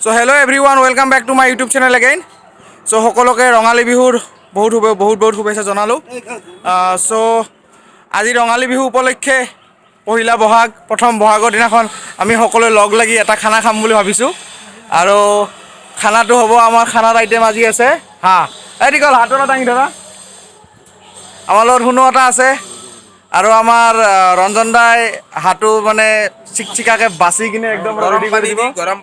So hello everyone, welcome back to my YouTube channel again. So সকলোকে ৰঙালী বিহুৰ বহুত শুভেচ্ছা জনালো। So আজি ৰঙালী বিহু উপলক্ষে পহিলা বহাগ প্ৰথম বহাগৰ দিনাখন আমি সকলোৱে লগ লাগি এটা খানা খাম বুলি ভাবিছো আৰু খানাটো হ'ব আমাৰ খানাৰ আইটেম আজি আছে হা এই গল হাতটা দাঙি ধৰা আমাৰ লগত হুনো এটা আছে আৰু আমাৰ ৰঞ্জন দাই হাতু মানে চিকচিকাকে বাসি কিনে একদম ৰেডি কৰি দিব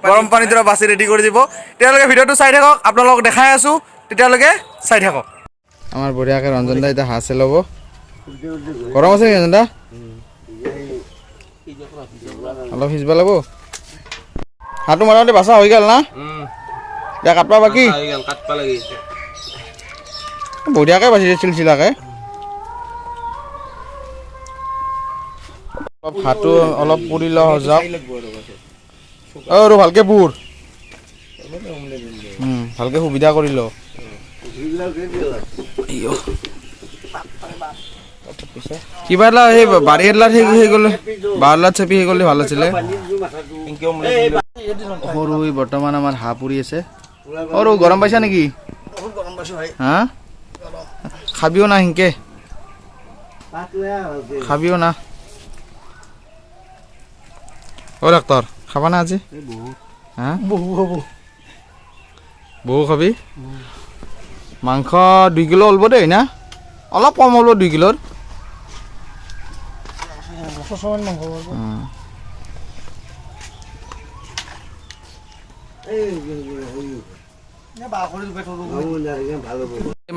গৰম পানী দ্বাৰা বাসি ৰেডি কৰি দিব তেতিয়ালৈকে ভিডিওটো চাই থাকক আপোনালোকক দেখাই আছো তেতিয়ালৈকে চাই থাকক আমাৰ বঢ়িয়াকে ৰঞ্জন দাই এটা হাঁচে ল'ব গৰম আছে ৰঞ্জন দা অলপ সিজবা লাগিব হাতু মাৰাতে বাসা হৈ গ'ল না এতিয়া কাটবা বাকি হৈ গ'ল কাটবা লাগি বঢ়িয়াকে বাসিছে চিলচিলাকে হাতু অলপ পুৰি ল যাওক আৰু ভালকে পুৰ ভালকে সুবিধা কৰি ল কিবা এটা সেই বাৰী এডলাত সেই গ'লে বাৰলাত চেপি সেই গ'লে ভাল আছিলে সৰু বৰ্তমান আমাৰ হাঁহ পুৰি আছে সৰু গৰম পাইছা নেকি হা খাবিও না সিংকে খাবিও না ও ডাক্তার খাবা না আজি হ্যাঁ বহু খাবি মাংস 2 কিলো অলব দেই না অলপ কম হলো 2 কিলোর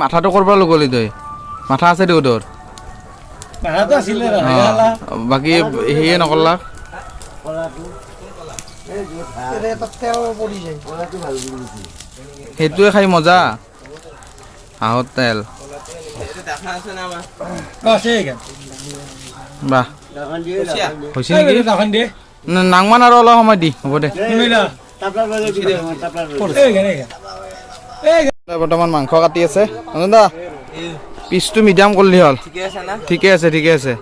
মাথাটো করবা লগলি তই মাথা আছে দেউ তোর বাকি হেয়ে নকরলা সেইটোৱে খাই মজা হাঁহৰ তেল বাহ হৈছে নেকি নাংমান আৰু অলপ সময় দি হ'ব দে বৰ্তমান মাংস কাটি আছে দা পিচটো মিডিয়াম কৰিলি হ'ল ঠিকে আছে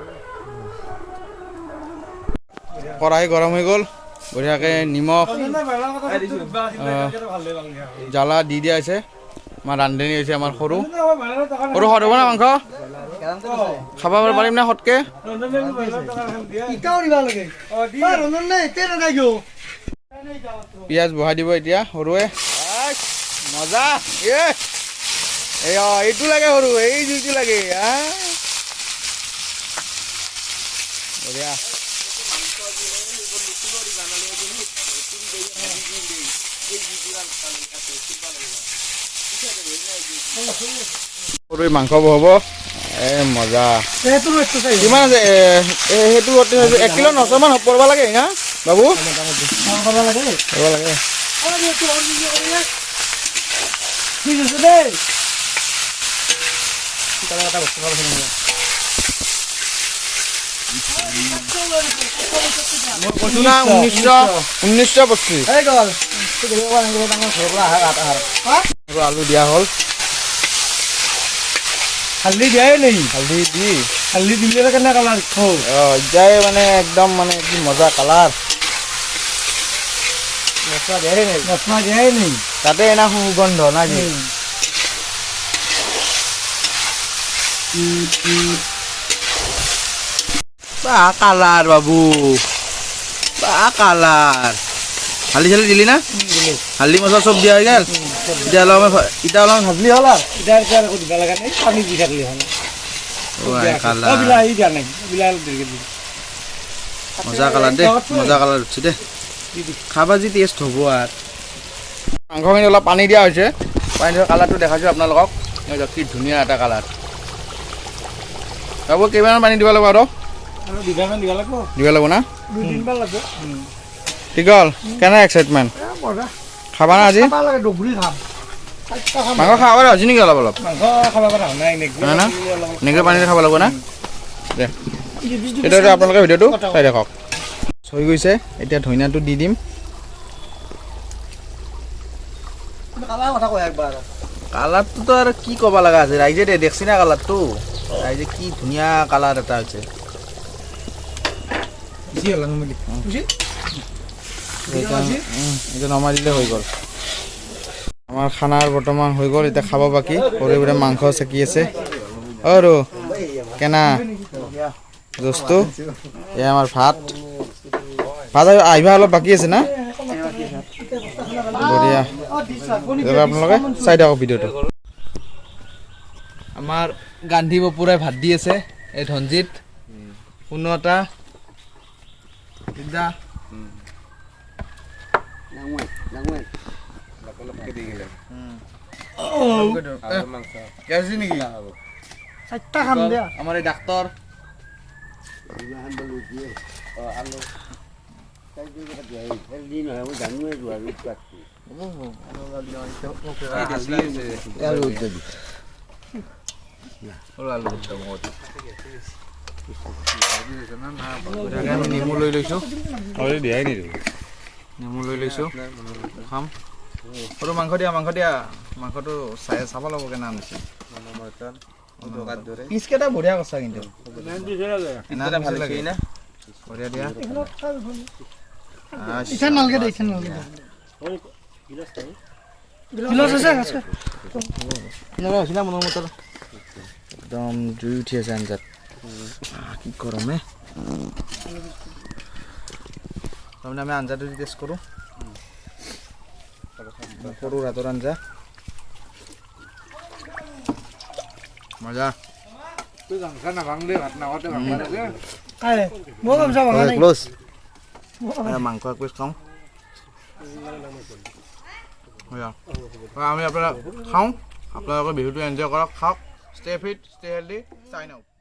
কড়াই গৰম হৈ গ'ল বঢ়িয়াকে নিমখ জ্বালা দি দিয়া আছে আমাৰ ৰান্ধনি হৈছে আমাৰ সৰু সৰু হ'ব না মাংস খাব পাৰিম না সৎকে পিঁয়াজ বহাই দিব এতিয়া সৰুৱে মজা এইটো লাগে সৰু এই জুইটো লাগে বঢ়িয়া সৰু মাংস বহাব মজা কিমান আছে সেইটো 1 কিলো 900 মান পৰব লাগে না বাবু লাগে আলু দিয়া হল হালদি দিয়াই নেই হালদি দিলে কেনে কালার যাই মানে একদম মানে কি মজা কালার মশলা দিয়াই নেই তাতে এনা সুগন্ধ না কি বা কালার বাবু বা কালার হালদি চালি দিলি না হালদি মশলা সব দিয়া হয়ে গেল ইটা অলপ ভাজলি হল পানি দি থাকলি হল মজা কালার দে মজা কালার উঠছে দে খাবা যি টেস্ট হব আর মাংসখিনি অলপ পানী দিয়া হৈছে পানী দিয়া কালাৰটো দেখাইছোঁ আপোনালোকক কি ধুনীয়া এটা কালাৰ বাবু কেইবাৰমান পানী দিব লাগিব আৰু দিব লাগিব না ঠিক হ'ল কেনে এক্সাইটমেণ্ট খাবা না আজি মাংস খাব পৰা হৈছে নেকি অলপ এনেকৈ পানী খাব লাগিব না দে এতিয়া আপোনালোকে ভিডিঅ'টো চাই থাকক হৈ গৈছে এতিয়া ধনিয়াটো দি দিম কালাৰটোতো আৰু কি ক'ব লগা আছে ৰাইজে দেখছি না কালাৰটো ৰাইজে কি ধুনীয়া কালাৰ এটা হৈছে এটা নমাই দিলে হৈ গ'ল আমাৰ খানাৰ বৰ্তমান হৈ গ'ল এতিয়া খাব বাকী সৰুবোৰে মাংস চেকি আছে আৰু কেনা দোস্তু এয়া আমাৰ ভাত আহিবা অলপ বাকী আছে না বঢ়িয়া আপোনালোকে চাই দিয়ক ভিডিঅ'টো আমাৰ গান্ধী বপুৰাই ভাত দি আছে এই ধনজিত পুনতা দিদা আমাৰ এই ডাক্তৰ আমি নেমু লৈ লৈছোঁ নেমু লৈ লৈছোঁ খাম সৰু মাংস দিয়া মাংসটো চাব ল'ব কেনে আনিছে পিচকেইটা বঢ়িয়া কৈছা কিন্তু বঢ়িয়া দিয়া একদম জুই উঠি আছে আঞ্জাত কি গৰমে তাৰমানে আমি আঞ্জাটো টেষ্ট কৰোঁ সৰু ৰাতৰ আঞ্জা মজা মাংস এক পিচ খাওঁ আমি আপোনালোকে খাওঁ আপোনালোকে বিহুটো এনজয় কৰক খাওক stay fit stay healthy shine out